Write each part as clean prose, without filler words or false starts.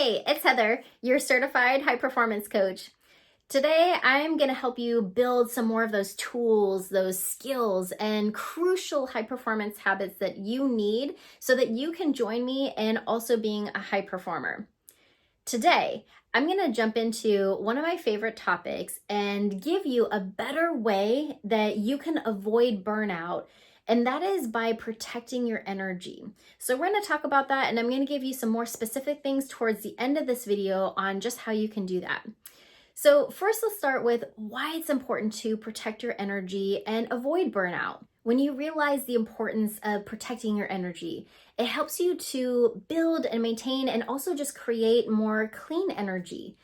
Hey, it's Heather, your certified high performance coach. Today, I'm going to help you build some more of those tools, those skills, and crucial high performance habits that you need so that you can join me in also being a high performer. Today, I'm going to jump into one of my favorite topics and give you a better way that you can avoid burnout, and that is by protecting your energy. So we're going to talk about that, and I'm going to give you some more specific things towards the end of this video on just how you can do that. So first, let's start with why it's important to protect your energy and avoid burnout. When you realize the importance of protecting your energy, it helps you to build and maintain and also just create more clean energy.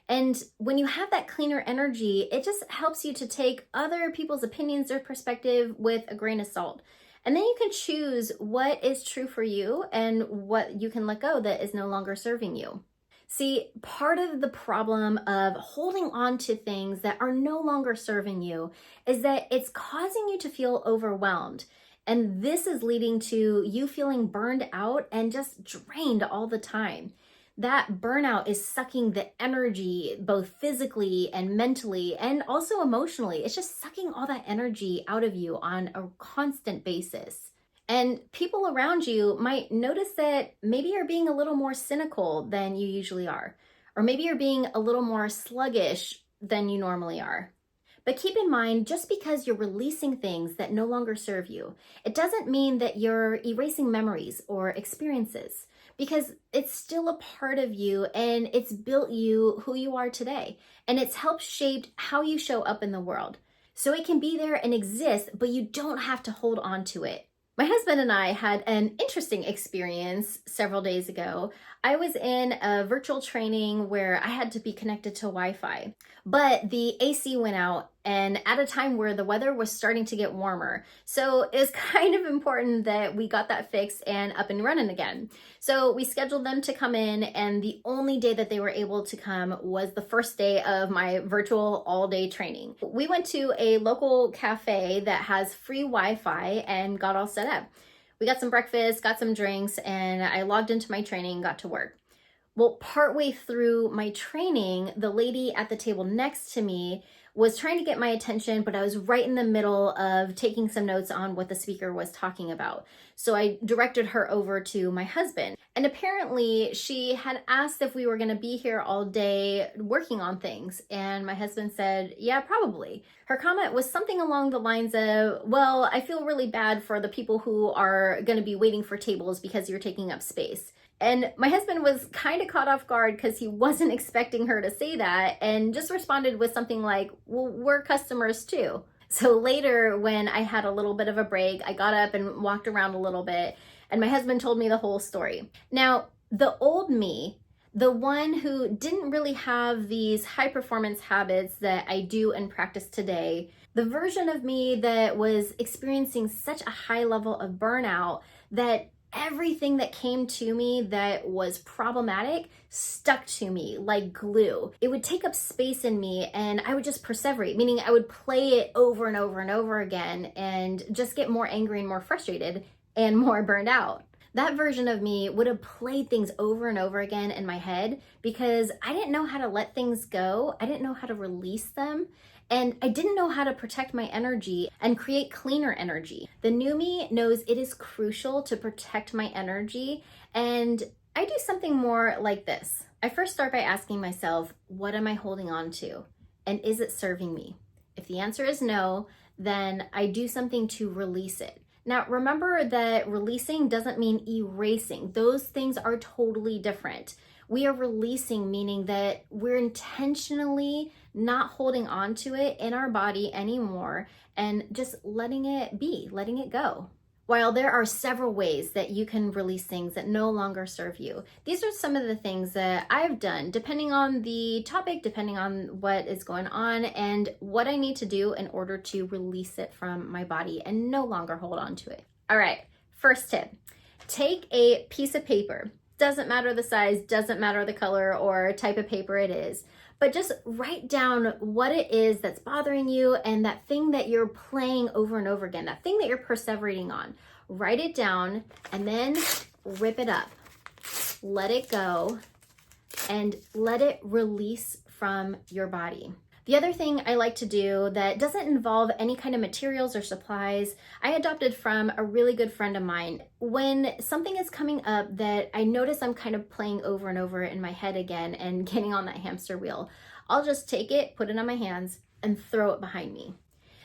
And when you have that cleaner energy, it just helps you to take other people's opinions or perspective with a grain of salt. And then you can choose what is true for you and what you can let go that is no longer serving you. See, part of the problem of holding on to things that are no longer serving you is that it's causing you to feel overwhelmed. And this is leading to you feeling burned out and just drained all the time. That burnout is sucking the energy, both physically and mentally, and also emotionally. It's just sucking all that energy out of you on a constant basis. And people around you might notice that maybe you're being a little more cynical than you usually are, or maybe you're being a little more sluggish than you normally are. But keep in mind, just because you're releasing things that no longer serve you, it doesn't mean that you're erasing memories or experiences, because it's still a part of you and it's built you who you are today, and it's helped shape how you show up in the world. So it can be there and exist, but you don't have to hold on to it. My husband and I had an interesting experience several days ago. I was in a virtual training where I had to be connected to Wi-Fi, but the AC went out and at a time where the weather was starting to get warmer. So it was kind of important that we got that fixed and up and running again. So we scheduled them to come in, and the only day that they were able to come was the first day of my virtual all-day training. We went to a local cafe that has free Wi-Fi and got all set up. We got some breakfast, got some drinks, and I logged into my training and got to work. Well, partway through my training, the lady at the table next to me was trying to get my attention, but I was right in the middle of taking some notes on what the speaker was talking about. So I directed her over to my husband. And apparently she had asked if we were going to be here all day working on things. And my husband said, yeah, probably. Her comment was something along the lines of, well, I feel really bad for the people who are going to be waiting for tables because you're taking up space. And my husband was kind of caught off guard because he wasn't expecting her to say that, and just responded with something like, well, we're customers too. So later, when I had a little bit of a break, I got up and walked around a little bit, and my husband told me the whole story. Now, the old me, the one who didn't really have these high performance habits that I do and practice today, the version of me that was experiencing such a high level of burnout that everything that came to me that was problematic stuck to me like glue. It would take up space in me and I would just perseverate, meaning I would play it over and over and over again and just get more angry and more frustrated and more burned out. That version of me would have played things over and over again in my head because I didn't know how to let things go. I didn't know how to release them. And I didn't know how to protect my energy and create cleaner energy. The new me knows it is crucial to protect my energy, and I do something more like this. I first start by asking myself, what am I holding on to? And is it serving me? If the answer is no, then I do something to release it. Now, remember that releasing doesn't mean erasing. Those things are totally different. We are releasing, meaning that we're intentionally not holding on to it in our body anymore and just letting it be, letting it go. While there are several ways that you can release things that no longer serve you, these are some of the things that I've done depending on the topic, depending on what is going on and what I need to do in order to release it from my body and no longer hold on to it. All right, first tip, take a piece of paper. Doesn't matter the size, doesn't matter the color or type of paper it is, but just write down what it is that's bothering you and that thing that you're playing over and over again, that thing that you're perseverating on. Write it down and then rip it up. Let it go. and let it release from your body. The other thing I like to do that doesn't involve any kind of materials or supplies, I adopted from a really good friend of mine. When something is coming up that I notice I'm kind of playing over and over in my head again and getting on that hamster wheel, I'll just take it, put it on my hands, and throw it behind me.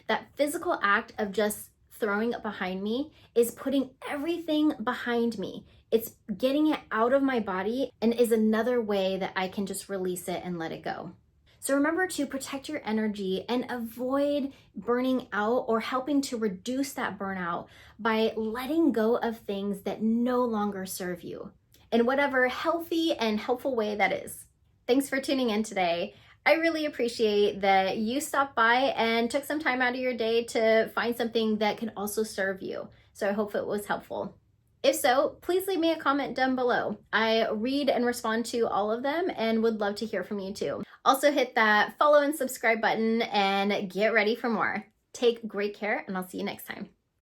That physical act of just throwing it behind me is putting everything behind me. It's getting it out of my body and is another way that I can just release it and let it go. So remember to protect your energy and avoid burning out or helping to reduce that burnout by letting go of things that no longer serve you in whatever healthy and helpful way that is. Thanks for tuning in today. I really appreciate that you stopped by and took some time out of your day to find something that can also serve you. So I hope it was helpful. If so, please leave me a comment down below. I read and respond to all of them and would love to hear from you too. Also hit that follow and subscribe button and get ready for more. Take great care and I'll see you next time.